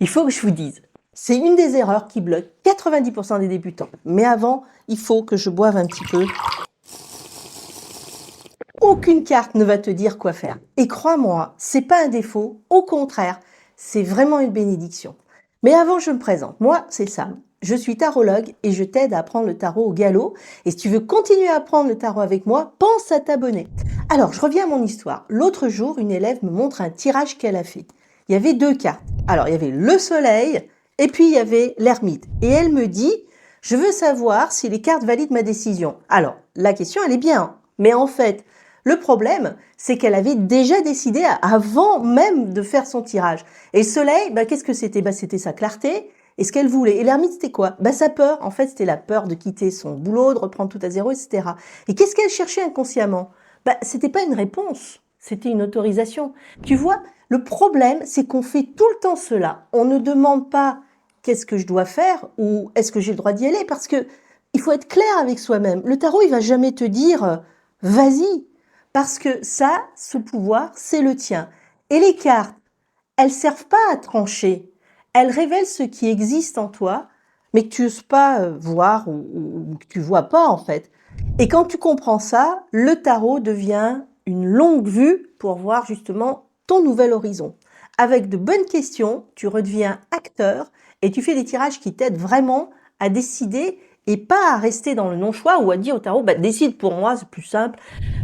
Il faut que je vous dise, c'est une des erreurs qui bloque 90% des débutants. Mais avant, il faut que je boive un petit peu. Aucune carte ne va te dire quoi faire. Et crois-moi, c'est pas un défaut, au contraire, c'est vraiment une bénédiction. Mais avant, je me présente. Moi, c'est Sam. Je suis tarologue et je t'aide à apprendre le tarot au galop. Et si tu veux continuer à apprendre le tarot avec moi, pense à t'abonner. Alors, je reviens à mon histoire. L'autre jour, une élève me montre un tirage qu'elle a fait. Il y avait 2 cartes. Alors, il y avait le soleil et puis il y avait l'ermite. Et elle me dit, je veux savoir si les cartes valident ma décision. Alors, la question, elle est bien. Mais en fait, le problème, c'est qu'elle avait déjà décidé avant même de faire son tirage. Et le soleil, qu'est-ce que c'était? C'était sa clarté et ce qu'elle voulait. Et l'ermite, c'était quoi? Sa peur. En fait, c'était la peur de quitter son boulot, de reprendre tout à zéro, etc. Et qu'est-ce qu'elle cherchait inconsciemment? C'était pas une réponse, c'était une autorisation. Tu vois, le problème, c'est qu'on fait tout le temps cela. On ne demande pas qu'est-ce que je dois faire ou est-ce que j'ai le droit d'y aller, parce que il faut être clair avec soi-même. Le tarot, il va jamais te dire vas-y, parce que ça, ce pouvoir, c'est le tien. Et les cartes, elles servent pas à trancher. Elles révèlent ce qui existe en toi, mais que tu n'oses pas voir ou que tu vois pas en fait. Et quand tu comprends ça, le tarot devient une longue vue pour voir justement ton nouvel horizon. Avec de bonnes questions, tu redeviens acteur et tu fais des tirages qui t'aident vraiment à décider et pas à rester dans le non-choix ou à dire au tarot, décide pour moi, c'est plus simple.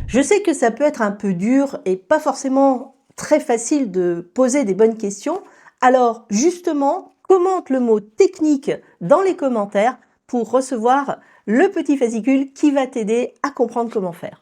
Je sais que ça peut être un peu dur et pas forcément très facile de poser des bonnes questions. Alors justement, commente le mot technique dans les commentaires pour recevoir le petit fascicule qui va t'aider à comprendre comment faire.